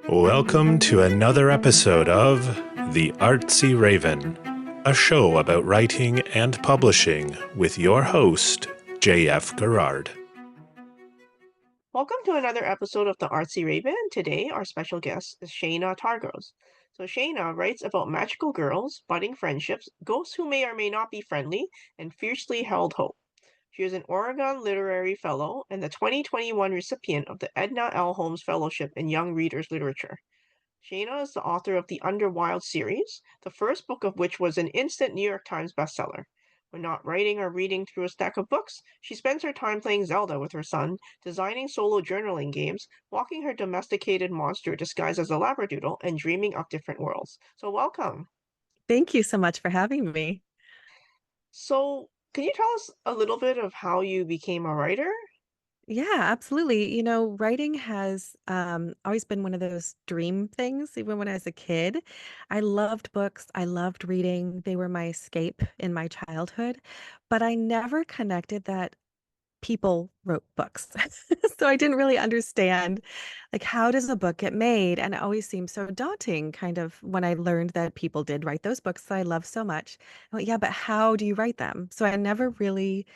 Welcome to another episode of The Artsy Raven, a show about writing and publishing with your host, J.F. Garrard. Welcome to another episode of the Artsy Raven. Today, our special guest is Shana Targosz. So, Shana writes about magical girls, budding friendships, ghosts who may or may not be friendly, and fiercely held hope. She is an Oregon Literary Fellow and the 2021 recipient of the Edna L. Holmes Fellowship in Young Readers Literature. Shana is the author of the Underwild series, the first book of which was an instant New York Times bestseller. When not writing or reading through a stack of books, she spends her time playing Zelda with her son, designing solo journaling games, walking her domesticated monster disguised as a Labradoodle, and dreaming of different worlds. So, welcome. Thank you so much for having me. So, can you tell us a little bit of how you became a writer? Yeah, absolutely. Writing has always been one of those dream things, even when I was a kid. I loved books. I loved reading. They were my escape in my childhood, but I never connected that people wrote books. So I didn't really understand, like, how does a book get made? And it always seemed so daunting, kind of, when I learned that people did write those books that I love so much. I went, yeah, but how do you write them? So I never really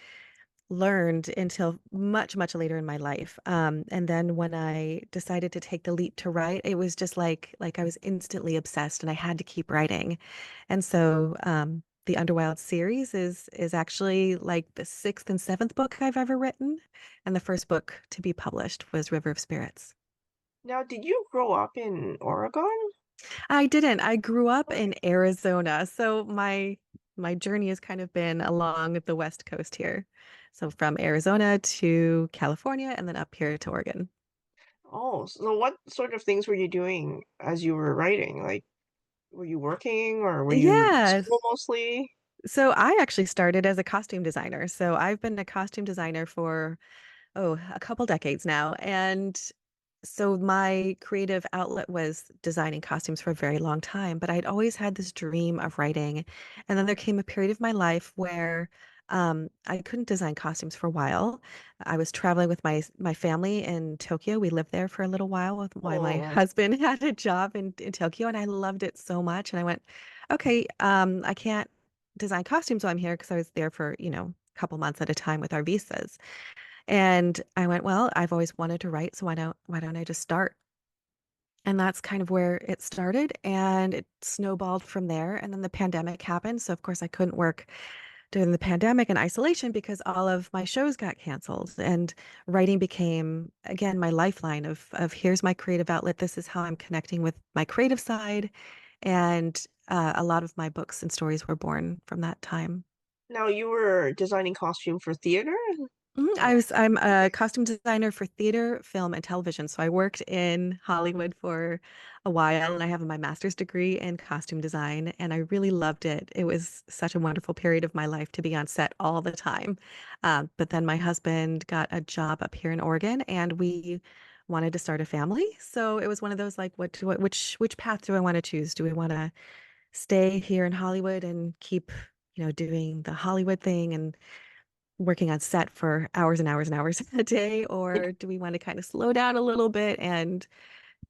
learned until much, much later in my life. And then when I decided to take the leap to write, it was just like I was instantly obsessed and I had to keep writing. And so the Underwild series is actually like the sixth and seventh book I've ever written. And the first book to be published was River of Spirits. Now, did you grow up in Oregon? I didn't. I grew up Okay. in Arizona, so my journey has kind of been along the West Coast here. So from Arizona to California and then up here to Oregon. Oh, so what sort of things were you doing as you were writing? Like, were you working or were you in Yeah. school mostly? So I actually started as a costume designer. So I've been a costume designer for, a couple decades now. And so my creative outlet was designing costumes for a very long time, but I'd always had this dream of writing. And then there came a period of my life where I couldn't design costumes for a while. I was traveling with my family in Tokyo. We lived there for a little while while my Oh, husband had a job in Tokyo, and I loved it so much. And I went, okay, I can't design costumes while I'm here because I was there for, a couple months at a time with our visas. And I went, well, I've always wanted to write, so why don't I just start? And that's kind of where it started, and it snowballed from there. And then the pandemic happened, so of course I couldn't work during the pandemic in isolation because all of my shows got canceled. And writing became, again, my lifeline of here's my creative outlet. This is how I'm connecting with my creative side. And a lot of my books and stories were born from that time. now you were designing costume for theater? Oh, I'm a costume designer for theater, film, and television. So I worked in Hollywood for a while and I have my master's degree in costume design and I really loved it. It was such a wonderful period of my life to be on set all the time. But then my husband got a job up here in Oregon and we wanted to start a family. So it was one of those, like, which path do I want to choose? Do we want to stay here in Hollywood and keep, doing the Hollywood thing and working on set for hours and hours and hours a day, or do we want to kind of slow down a little bit and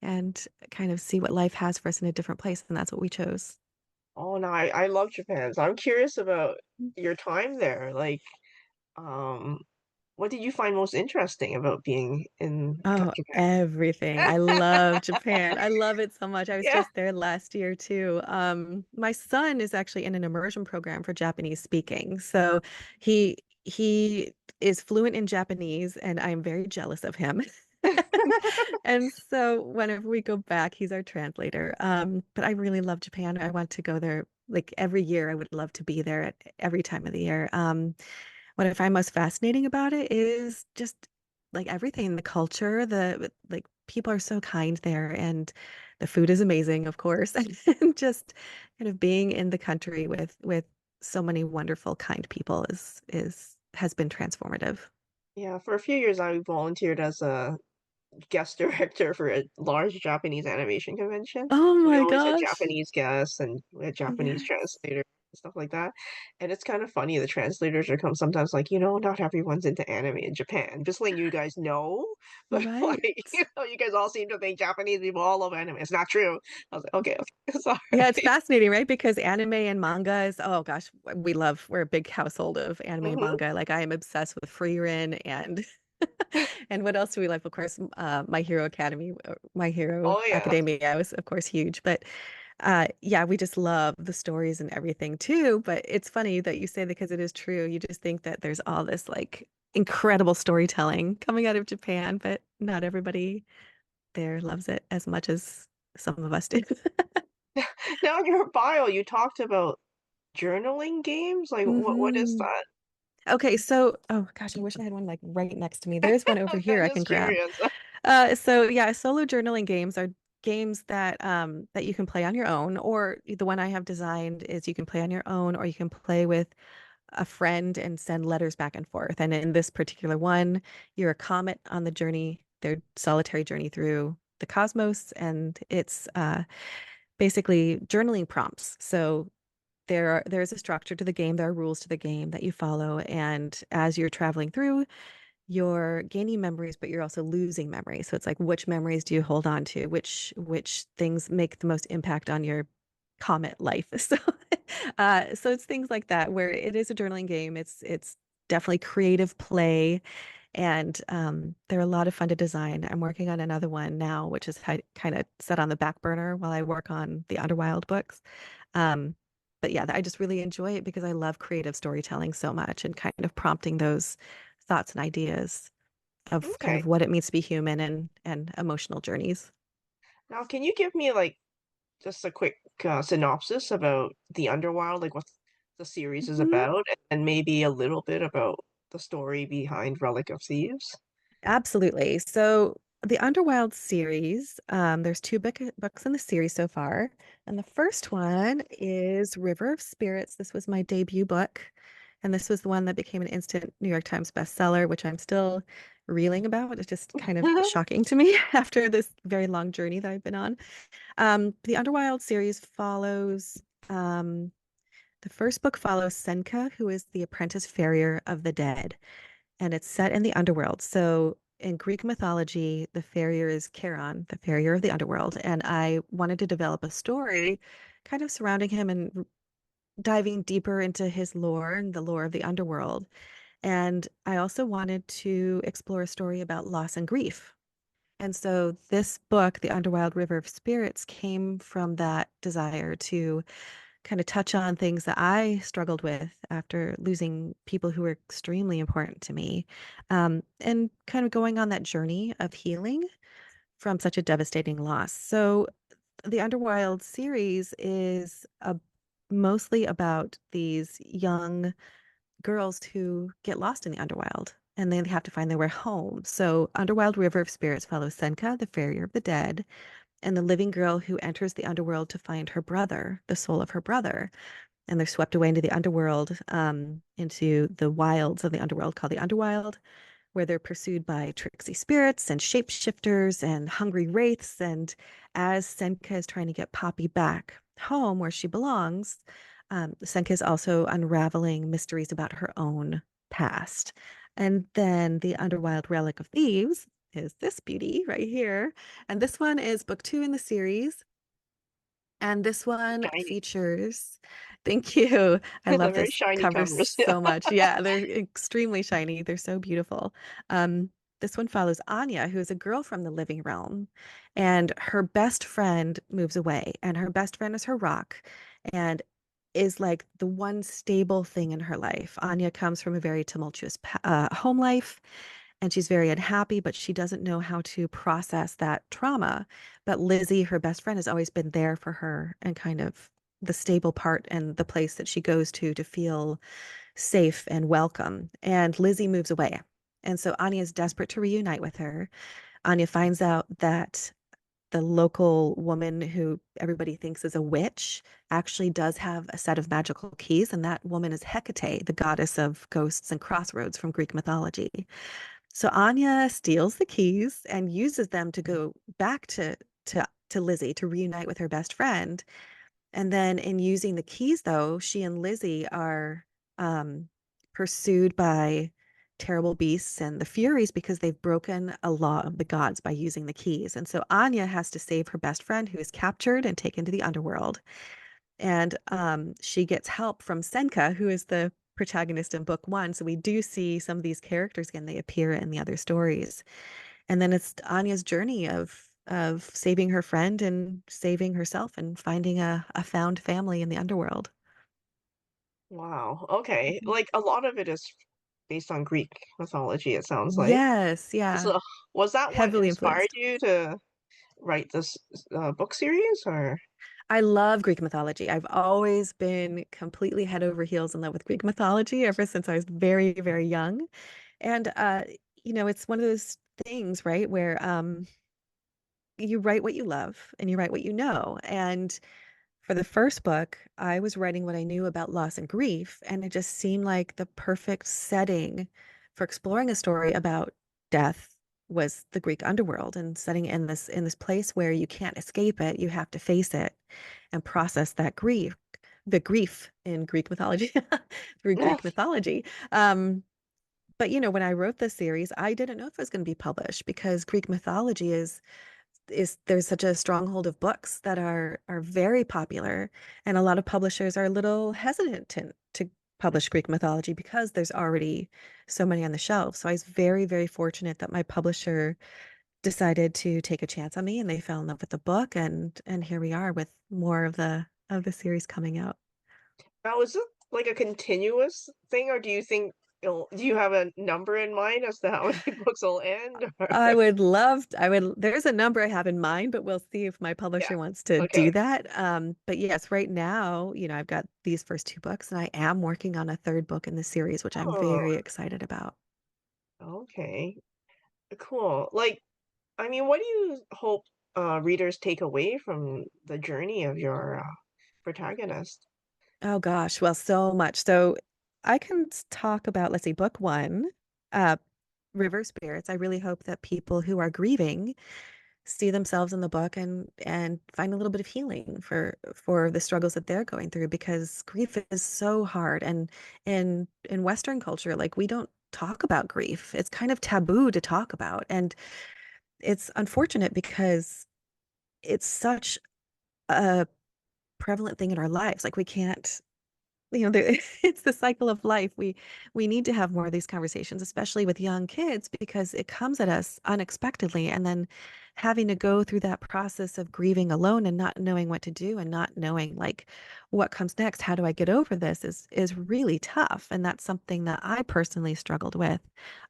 kind of see what life has for us in a different place? And that's what we chose. oh no, I love Japan. So I'm curious about your time there. Like, um, what did you find most interesting about being in Oh, everything. Japan? I love Japan. I love it so much. I was Yeah. just there last year too. My son is actually in an immersion program for Japanese speaking. So he is fluent in Japanese and I'm very jealous of him. And so whenever we go back, he's our translator. But I really love Japan. I want to go there like every year. I would love to be there at every time of the year. What I find most fascinating about it is just like everything, the culture, the like people are so kind there and the food is amazing, of course. And just kind of being in the country with so many wonderful, kind people is has been transformative. Yeah, for a few years I volunteered as a guest director for a large Japanese animation convention. Oh We my always had gosh. Japanese guests and we had Japanese Yes. translators. stuff like that. And it's kind of funny. The translators are come sometimes like, not everyone's into anime in Japan. Just letting you guys know. But Right. like, you guys all seem to think Japanese people all love anime. It's not true. I was like, okay, okay, Yeah, it's sorry. fascinating, right? Because anime and manga is, oh gosh, we're a big household of anime and Hmm. manga. Like I am obsessed with Frieren and and what else do we like? Of course, My Hero Academy, My Hero Oh yeah. Academia was of course huge, but yeah, we just love the stories and everything too. But it's funny that you say that because it is true. You just think that there's all this like incredible storytelling coming out of Japan, but not everybody there loves it as much as some of us do. Now in your bio, you talked about journaling games. Like, what is Hmm. that? Okay, so oh gosh, I wish I had one like right next to me. There's one over here I'm I can just grab. curious. So yeah, solo journaling games are games that you can play on your own, or the one I have designed is you can play on your own, or you can play with a friend and send letters back and forth. And in this particular one, you're a comet on the journey, their solitary journey through the cosmos, and it's basically journaling prompts. So there's a structure to the game, there are rules to the game that you follow, and as you're traveling through, you're gaining memories, but you're also losing memories. So it's like which memories do you hold on to? Which things make the most impact on your comet life? So it's things like that where it is a journaling game. It's definitely creative play, and they're a lot of fun to design. I'm working on another one now, which is kind of set on the back burner while I work on the Underwild books. Um, but yeah, I just really enjoy it because I love creative storytelling so much and kind of prompting those thoughts and ideas of kind Okay. of what it means to be human and emotional journeys. Now, can you give me like just a quick synopsis about the Underwild, like what the series is Mhm. about, and maybe a little bit about the story behind Relic of Thieves? Absolutely. So the Underwild series, there's books in the series so far. And the first one is River of Spirits. This was my debut book. And this was the one that became an instant New York Times bestseller, which I'm still reeling about. It's just kind of shocking to me after this very long journey that I've been on. The Underwild series follows, the first book follows Senka, who is the apprentice farrier of the dead, and it's set in the underworld. So in Greek mythology, the farrier is Charon, the farrier of the underworld, and I wanted to develop a story kind of surrounding him and diving deeper into his lore and the lore of the underworld. And I also wanted to explore a story about loss and grief. And so this book, The Underwild River of Spirits, came from that desire to kind of touch on things that I struggled with after losing people who were extremely important to me, and kind of going on that journey of healing from such a devastating loss. So the Underwild series is mostly about these young girls who get lost in the Underwild. And then they have to find their way home. So, Underwild River of Spirits follows Senka, the farrier of the dead, and the living girl who enters the underworld to find her brother, the soul of her brother, and they're swept away into the underworld, into the wilds of the underworld called the Underwild, where they're pursued by tricksy spirits and shapeshifters and hungry wraiths. And as Senka is trying to get Poppy back home where she belongs, Senka is also unraveling mysteries about her own past. And then the Underwild Relic of Thieves is this beauty right here. And this one is book two in the series. And this one Shiny. features, thank you. I They're love very this shiny cover covers. Yeah. so much. Yeah, they're extremely shiny. They're so beautiful. This one follows Anya, who is a girl from the living realm, and her best friend moves away, and her best friend is her rock and is like the one stable thing in her life. Anya comes from a very tumultuous home life, and she's very unhappy, but she doesn't know how to process that trauma. But Lizzie, her best friend, has always been there for her and kind of the stable part and the place that she goes to feel safe and welcome. And Lizzie moves away. And so Anya is desperate to reunite with her. Anya finds out that the local woman who everybody thinks is a witch actually does have a set of magical keys, and that woman is Hecate, the goddess of ghosts and crossroads from Greek mythology. So Anya steals the keys and uses them to go back to Lizzie to reunite with her best friend. And then in using the keys, though, she and Lizzie are um, pursued by terrible beasts and the Furies because they've broken a law of the gods by using the keys. And so Anya has to save her best friend who is captured and taken to the underworld. And she gets help from Senka, who is the protagonist in book one. So we do see some of these characters again. They appear in the other stories. And then it's Anya's journey of saving her friend and saving herself and finding a found family in the underworld. Wow. Okay. Mhm. Like a lot of it is based on Greek mythology, it sounds like. Yes, yeah, So was that what heavily inspired influenced. you to write this book series or? I love Greek mythology. I've always been completely head over heels in love with Greek mythology ever since I was very, very young. And it's one of those things, right, where you write what you love and you write what you know. And for the first book, I was writing what I knew about loss and grief, and it just seemed like the perfect setting for exploring a story about death was the Greek underworld and setting it in this place where you can't escape it, you have to face it and process that grief, the grief in Greek mythology through Greek mythology. Um, but when I wrote this series, I didn't know if it was going to be published because Greek mythology is there's such a stronghold of books that are very popular, and a lot of publishers are a little hesitant to publish Greek mythology because there's already so many on the shelf. So I was very, very fortunate that my publisher decided to take a chance on me and they fell in love with the book, and here we are with more of the series coming out. Now, is it like a continuous thing, or do you think do you have a number in mind as to how many books will end? Or There's a number I have in mind, but we'll see if my yeah, publisher wants to okay. do that. But yes, right now, I've got these first two books and I am working on a third book in the series, which I'm Oh, very excited about. okay, cool. Like, I mean, what do you hope readers take away from the journey of your protagonist? Oh gosh, well, so much. So I can talk about, let's see, book one, uh, River Spirits. I really hope that people who are grieving see themselves in the book and find a little bit of healing for the struggles that they're going through because grief is so hard, and in Western culture, like, we don't talk about grief. It's kind of taboo to talk about, and it's unfortunate because it's such a prevalent thing in our lives. Like, we can't, it's the cycle of life. We need to have more of these conversations, especially with young kids, because it comes at us unexpectedly, and then having to go through that process of grieving alone and not knowing what to do and not knowing, like, what comes next, how do I get over this, is really tough. And that's something that I personally struggled with.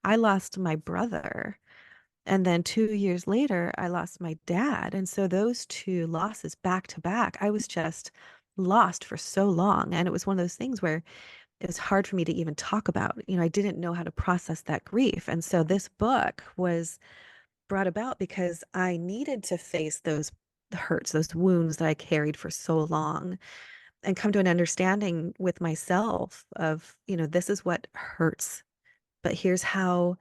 I lost my brother, and then 2 years later, I lost my dad. And so those two losses back to back, I was just lost for so long. And it was one of those things where it was hard for me to even talk about. I didn't know how to process that grief. And so this book was brought about because I needed to face those hurts, those wounds that I carried for so long, and come to an understanding with myself of, this is what hurts, but here's how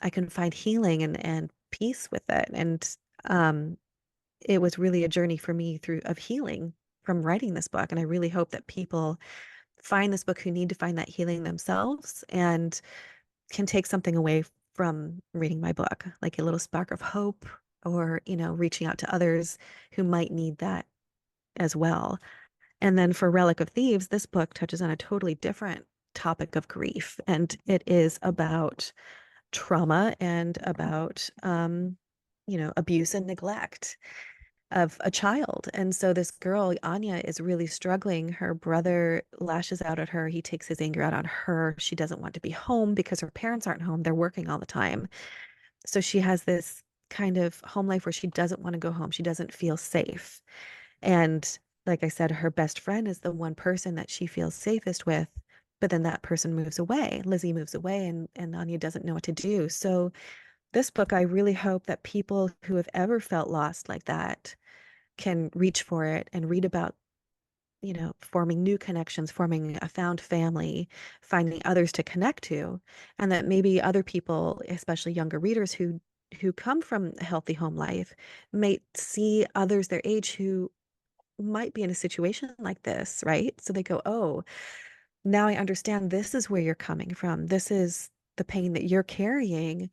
I can find healing and peace with it. And um, it was really a journey for me through of healing from writing this book. And I really hope that people find this book who need to find that healing themselves and can take something away from reading my book, like a little spark of hope, or, reaching out to others who might need that as well. And then for Relic of Thieves, this book touches on a totally different topic of grief. And it is about trauma and about abuse and neglect of a child. And so this girl Anya is really struggling. Her brother lashes out at her. He takes his anger out on her. She doesn't want to be home because her parents aren't home. They're working all the time. So she has this kind of home life where she doesn't want to go home. She doesn't feel safe. And like I said, her best friend is the one person that she feels safest with. But then that person moves away. Lizzie moves away, and Anya doesn't know what to do. So this book, I really hope that people who have ever felt lost like that can reach for it and read about, forming new connections, forming a found family, finding others to connect to, and that maybe other people, especially younger readers who come from a healthy home life, may see others their age who might be in a situation like this, right? So they go, oh, now I understand this is where you're coming from. This is the pain that you're carrying.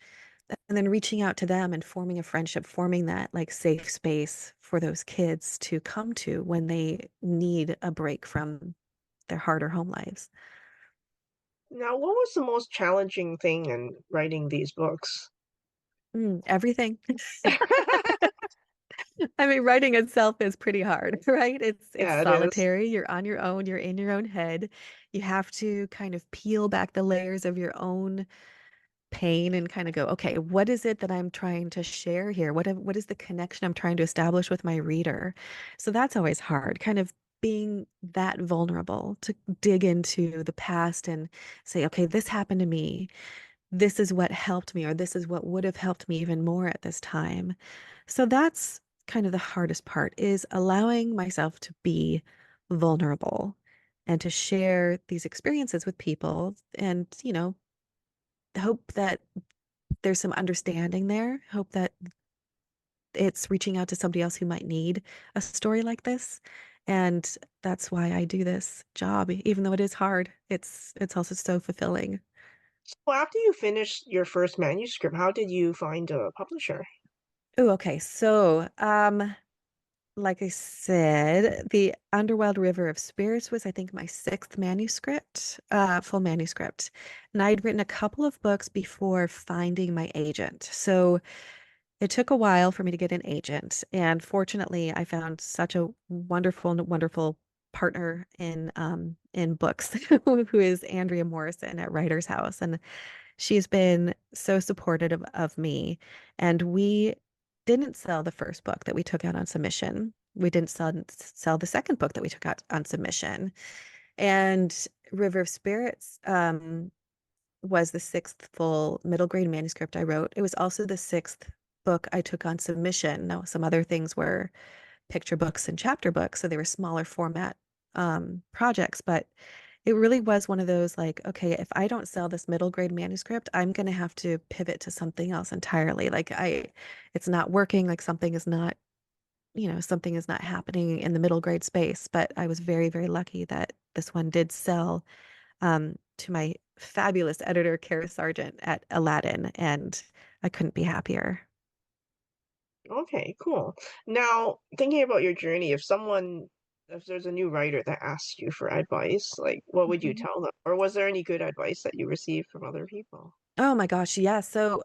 And then reaching out to them and forming a friendship, forming that like safe space for those kids to come to when they need a break from their harder home lives. Now, what was the most challenging thing in writing these books? Everything. I mean, writing itself is pretty hard, right? It's Yeah, it is. solitary. You're on your own. You're in your own head. You have to kind of peel back the layers of your own pain and kind of go, okay, what is it that I'm trying to share here? What is the connection I'm trying to establish with my reader? So that's always hard, kind of being that vulnerable to dig into the past and say, okay, this happened to me. This is what helped me, or this is what would have helped me even more at this time. So that's kind of the hardest part is allowing myself to be vulnerable and to share these experiences with people and, hope that there's some understanding there. Hope that it's reaching out to somebody else who might need a story like this. And that's why I do this job, even though it is hard. It's also so fulfilling. So after you finished your first manuscript, how did you find a publisher? Oh, okay. So, like I said, the Underwild River of Spirits was, I think, my sixth manuscript, full manuscript. And I'd written a couple of books before finding my agent. So it took a while for me to get an agent, and fortunately, I found such a wonderful, wonderful partner in books, who is Andrea Morrison at Writer's House, and she's been so supportive of me. And we didn't sell the first book that we took out on submission. We didn't sell the second book that we took out on submission, and River of Spirits was the sixth full middle grade manuscript I wrote. It was also the sixth book I took on submission. Now, some other things were picture books and chapter books, so they were smaller format projects, but it really was one of those like, okay, if I don't sell this middle grade manuscript, I'm going to have to pivot to something else entirely. It's not working, like something is not happening in the middle grade space. But I was very, very lucky that this one did sell to my fabulous editor, Kara Sargent at Aladdin, and I couldn't be happier. Okay, cool. Now, thinking about your journey, if there's a new writer that asks you for advice, like what would you Mhm. tell them? Or was there any good advice that you received from other people? Oh my gosh, yeah. So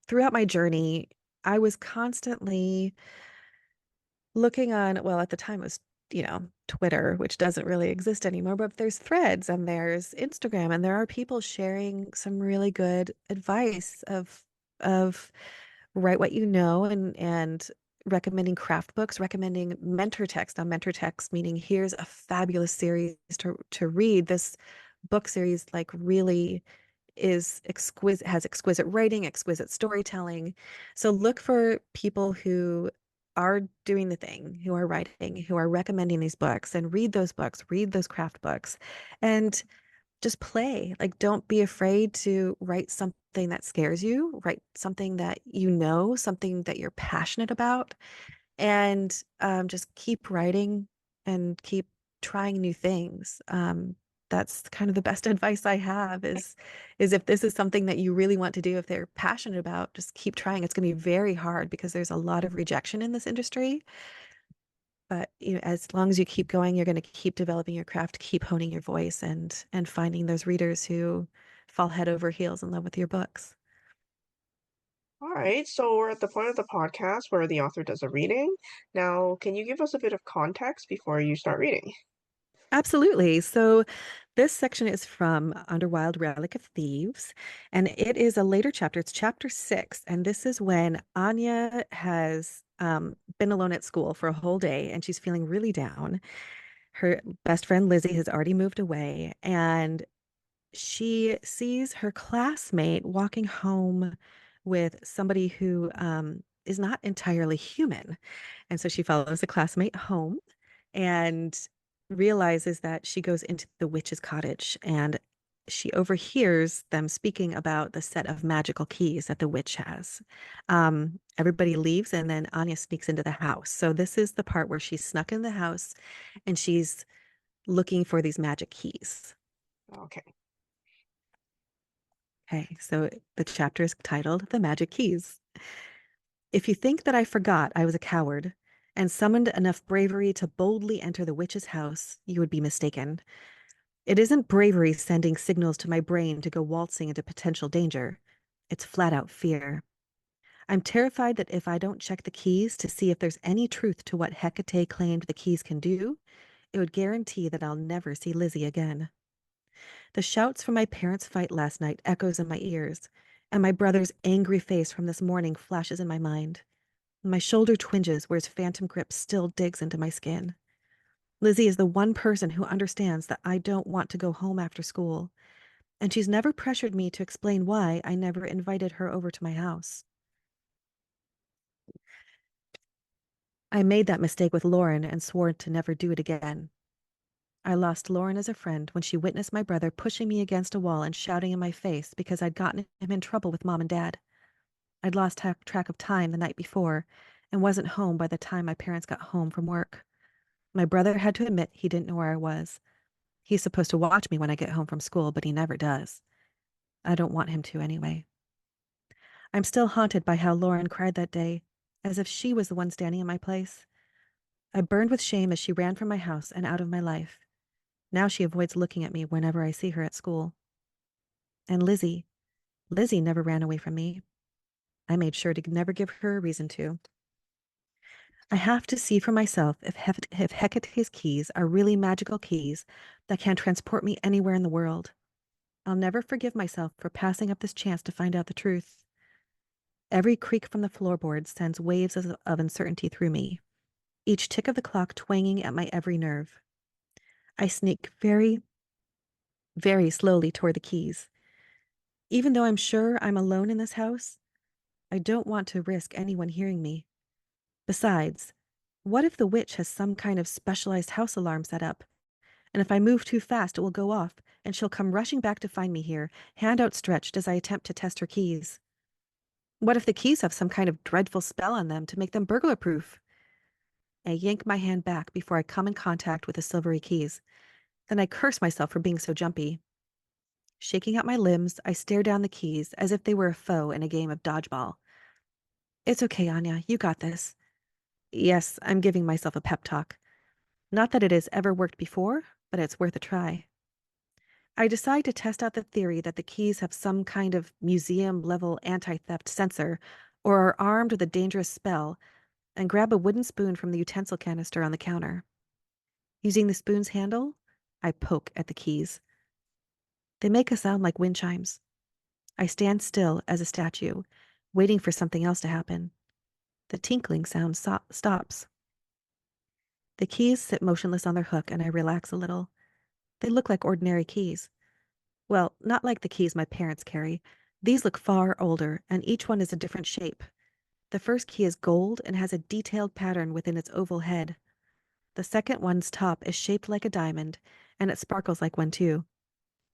throughout my journey, I was constantly looking on, well, at the time it was, Twitter, which doesn't really exist anymore, but there's Threads and there's Instagram, and there are people sharing some really good advice of write what you know, and recommending craft books, recommending mentor text. On mentor text, meaning here's a fabulous series to read. This book series like really is exquisite, has exquisite writing, exquisite storytelling. So look for people who are doing the thing, who are writing, who are recommending these books, and read those books, read those craft books, and just play. Like, don't be afraid to write something that scares you, write something that something that you're passionate about, and just keep writing and keep trying new things. That's kind of the best advice I have is if this is something that you really want to do, if they're passionate about, just keep trying. It's going to be very hard because there's a lot of rejection in this industry. But as long as you keep going, you're going to keep developing your craft, keep honing your voice, and finding those readers who fall head over heels in love with your books. All right, so we're at the point of the podcast where the author does a reading. Now, can you give us a bit of context before you start reading? Absolutely. So this section is from Underwild Relic of Thieves, and it is a later chapter. It's chapter 6, and this is when Anya has been alone at school for a whole day, and she's feeling really down. Her best friend Lizzie has already moved away, and she sees her classmate walking home with somebody who is not entirely human. And so she follows the classmate home and realizes that she goes into the witch's cottage. And she overhears them speaking about the set of magical keys that the witch has. Everybody leaves, and then Anya sneaks into the house. So this is the part where she's snuck in the house and she's looking for these magic keys. Okay. Okay, so the chapter is titled The Magic Keys. If you think that I forgot I was a coward and summoned enough bravery to boldly enter the witch's house, you would be mistaken. It isn't bravery sending signals to my brain to go waltzing into potential danger. It's flat out fear. I'm terrified that if I don't check the keys to see if there's any truth to what Hecate claimed the keys can do, it would guarantee that I'll never see Lizzie again. The shouts from my parents' fight last night echoes in my ears, and my brother's angry face from this morning flashes in my mind. My shoulder twinges where his phantom grip still digs into my skin. Lizzie is the one person who understands that I don't want to go home after school, and she's never pressured me to explain why I never invited her over to my house. I made that mistake with Lauren and swore to never do it again. I lost Lauren as a friend when she witnessed my brother pushing me against a wall and shouting in my face because I'd gotten him in trouble with Mom and Dad. I'd lost track of time the night before and wasn't home by the time my parents got home from work. My brother had to admit he didn't know where I was. He's supposed to watch me when I get home from school, but he never does. I don't want him to anyway. I'm still haunted by how Lauren cried that day, as if she was the one standing in my place. I burned with shame as she ran from my house and out of my life. Now she avoids looking at me whenever I see her at school. And Lizzie never ran away from me. I made sure to never give her a reason to. I have to see for myself if Hecate's keys are really magical keys that can transport me anywhere in the world. I'll never forgive myself for passing up this chance to find out the truth. Every creak from the floorboards sends waves of uncertainty through me, each tick of the clock twanging at my every nerve. I sneak very, very slowly toward the keys. Even though I'm sure I'm alone in this house, I don't want to risk anyone hearing me. Besides, what if the witch has some kind of specialized house alarm set up? And if I move too fast, it will go off, and she'll come rushing back to find me here, hand outstretched as I attempt to test her keys. What if the keys have some kind of dreadful spell on them to make them burglar-proof? I yank my hand back before I come in contact with the silvery keys. Then I curse myself for being so jumpy. Shaking out my limbs, I stare down the keys as if they were a foe in a game of dodgeball. It's okay, Anya, you got this. Yes, I'm giving myself a pep talk. Not that it has ever worked before, but it's worth a try. I decide to test out the theory that the keys have some kind of museum-level anti-theft sensor or are armed with a dangerous spell, and grab a wooden spoon from the utensil canister on the counter. Using the spoon's handle, I poke at the keys. They make a sound like wind chimes. I stand still as a statue, waiting for something else to happen. The tinkling sound stops. The keys sit motionless on their hook, and I relax a little. They look like ordinary keys. Well, not like the keys my parents carry. These look far older, and each one is a different shape. The first key is gold and has a detailed pattern within its oval head. The second one's top is shaped like a diamond, and it sparkles like one too.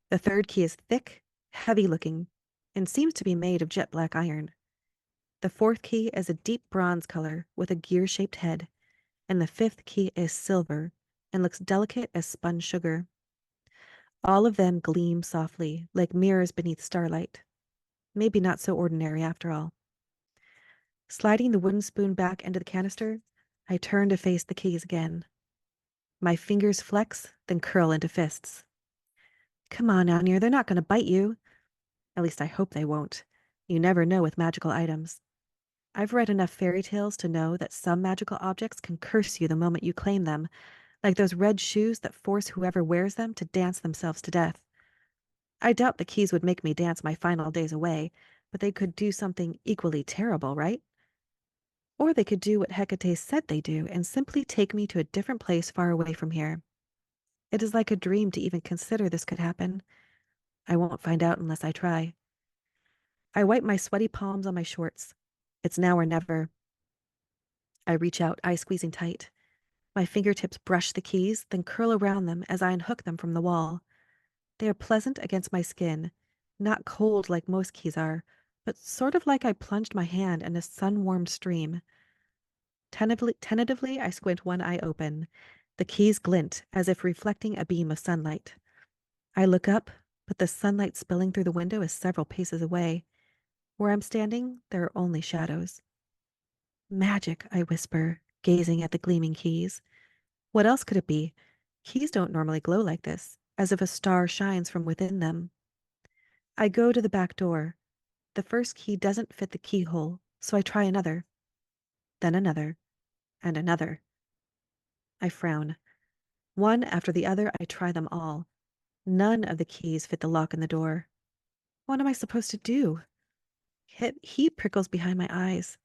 The third key is thick, heavy-looking, and seems to be made of jet black iron. The fourth key is a deep bronze color with a gear-shaped head, and the fifth key is silver and looks delicate as spun sugar. All of them gleam softly, like mirrors beneath starlight. Maybe not so ordinary after all. Sliding the wooden spoon back into the canister, I turn to face the keys again. My fingers flex, then curl into fists. Come on, Anya, they're not going to bite you. At least I hope they won't. You never know with magical items. I've read enough fairy tales to know that some magical objects can curse you the moment you claim them, like those red shoes that force whoever wears them to dance themselves to death. I doubt the keys would make me dance my final days away, but they could do something equally terrible, right? Or they could do what Hecate said they do and simply take me to a different place far away from here. It is like a dream to even consider this could happen. I won't find out unless I try. I wipe my sweaty palms on my shorts. It's now or never. I reach out, eyes squeezing tight. My fingertips brush the keys, then curl around them as I unhook them from the wall. They are pleasant against my skin, not cold like most keys are, but sort of like I plunged my hand in a sun-warmed stream. Tentatively, I squint one eye open. The keys glint as if reflecting a beam of sunlight. I look up, but the sunlight spilling through the window is several paces away. Where I'm standing, there are only shadows. Magic, I whisper, gazing at the gleaming keys. What else could it be? Keys don't normally glow like this, as if a star shines from within them. I go to the back door. The first key doesn't fit the keyhole, so I try another, then another, and another. I frown. One after the other, I try them all. None of the keys fit the lock in the door. What am I supposed to do? Heat prickles behind my eyes.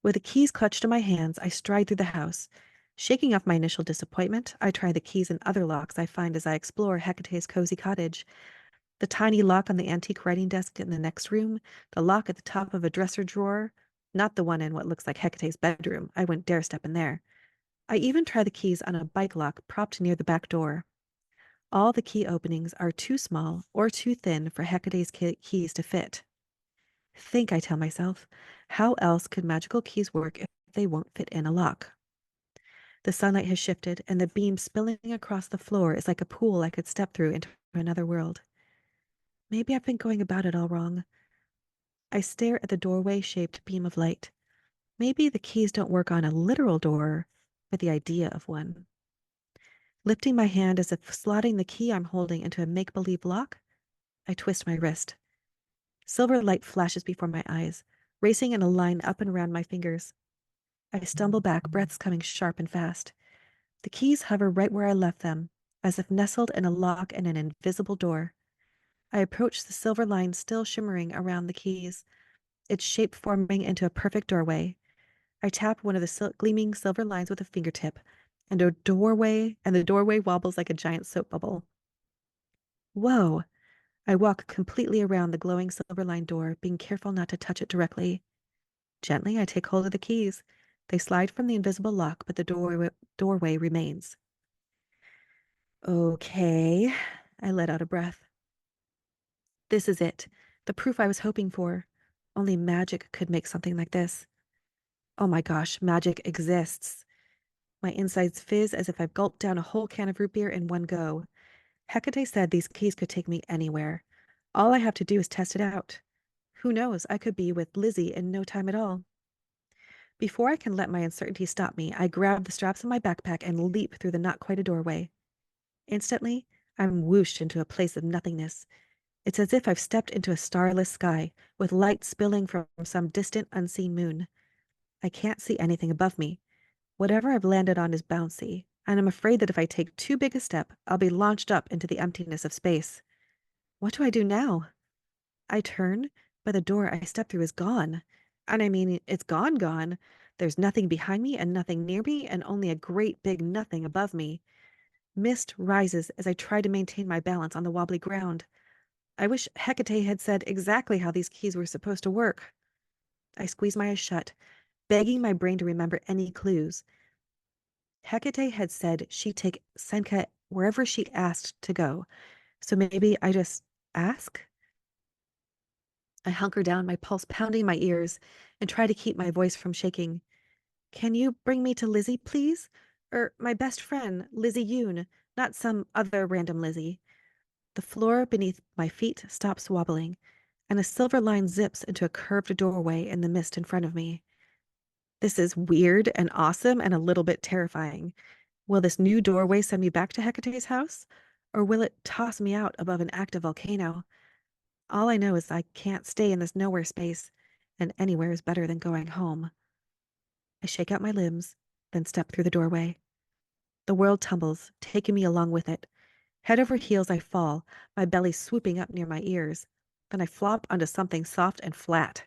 With the keys clutched in my hands, I stride through the house. Shaking off my initial disappointment, I try the keys in other locks I find as I explore Hecate's cozy cottage. The tiny lock on the antique writing desk in the next room, the lock at the top of a dresser drawer, not the one in what looks like Hecate's bedroom. I wouldn't dare step in there. I even try the keys on a bike lock propped near the back door. All the key openings are too small or too thin for Hecate's keys to fit. Think, I tell myself, how else could magical keys work if they won't fit in a lock? The sunlight has shifted, and the beam spilling across the floor is like a pool I could step through into another world. Maybe I've been going about it all wrong. I stare at the doorway-shaped beam of light. Maybe the keys don't work on a literal door, but the idea of one. Lifting my hand as if slotting the key I'm holding into a make-believe lock, I twist my wrist. Silver light flashes before my eyes, racing in a line up and around my fingers. I stumble back, breaths coming sharp and fast. The keys hover right where I left them, as if nestled in a lock and an invisible door. I approach the silver line still shimmering around the keys, its shape forming into a perfect doorway. I tap one of the gleaming silver lines with a fingertip, and the doorway wobbles like a giant soap bubble. Whoa! I walk completely around the glowing silver line door, being careful not to touch it directly. Gently, I take hold of the keys. They slide from the invisible lock, but the doorway remains. Okay, I let out a breath. This is it, the proof I was hoping for. Only magic could make something like this. Oh my gosh, magic exists. My insides fizz as if I've gulped down a whole can of root beer in one go. Hecate said these keys could take me anywhere. All I have to do is test it out. Who knows, I could be with Lizzie in no time at all. Before I can let my uncertainty stop me, I grab the straps of my backpack and leap through the not quite a doorway. Instantly, I'm whooshed into a place of nothingness. It's as if I've stepped into a starless sky, with light spilling from some distant, unseen moon. I can't see anything above me. Whatever I've landed on is bouncy, and I'm afraid that if I take too big a step, I'll be launched up into the emptiness of space. What do I do now? I turn, but the door I step through is gone. And I mean, it's gone. There's nothing behind me and nothing near me, and only a great big nothing above me. Mist rises as I try to maintain my balance on the wobbly ground. I wish Hecate had said exactly how these keys were supposed to work. I squeeze my eyes shut, begging my brain to remember any clues. Hecate had said she'd take Senka wherever she asked to go, so maybe I just ask? I hunker down, my pulse pounding my ears, and try to keep my voice from shaking. Can you bring me to Lizzie, please? My best friend, Lizzie Yoon, not some other random Lizzie. The floor beneath my feet stops wobbling, and a silver line zips into a curved doorway in the mist in front of me. This is weird and awesome and a little bit terrifying. Will this new doorway send me back to Hecate's house? Or will it toss me out above an active volcano? All I know is I can't stay in this nowhere space, and anywhere is better than going home. I shake out my limbs, then step through the doorway. The world tumbles, taking me along with it. Head over heels I fall, my belly swooping up near my ears. Then I flop onto something soft and flat.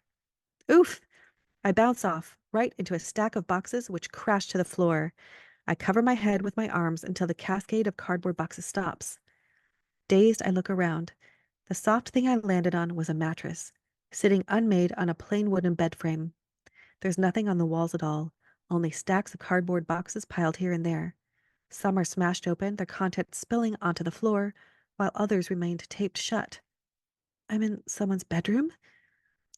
Oof! I bounce off, right into a stack of boxes which crash to the floor. I cover my head with my arms until the cascade of cardboard boxes stops. Dazed, I look around. The soft thing I landed on was a mattress, sitting unmade on a plain wooden bed frame. There's nothing on the walls at all, only stacks of cardboard boxes piled here and there. Some are smashed open, their contents spilling onto the floor, while others remained taped shut. I'm in someone's bedroom?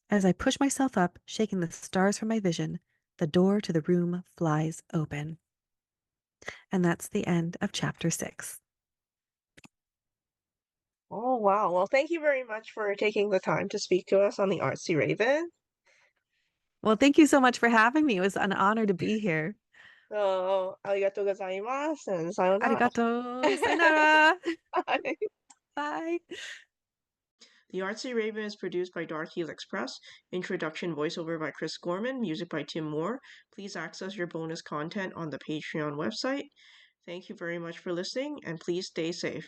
As I push myself up, shaking the stars from my vision, the door to the room flies open. And that's the end of chapter 6. Oh, wow. Well, thank you very much for taking the time to speak to us on the Artsy Raven. Well, thank you so much for having me. It was an honor to be here. Arigatou gozaimasu and sayonara. Arigato. Sayonara. Bye. Bye. The Artsy Raven is produced by Dark Helix Press. Introduction voiceover by Chris Gorman. Music by Tim Moore. Please access your bonus content on the Patreon website. Thank you very much for listening, and please stay safe.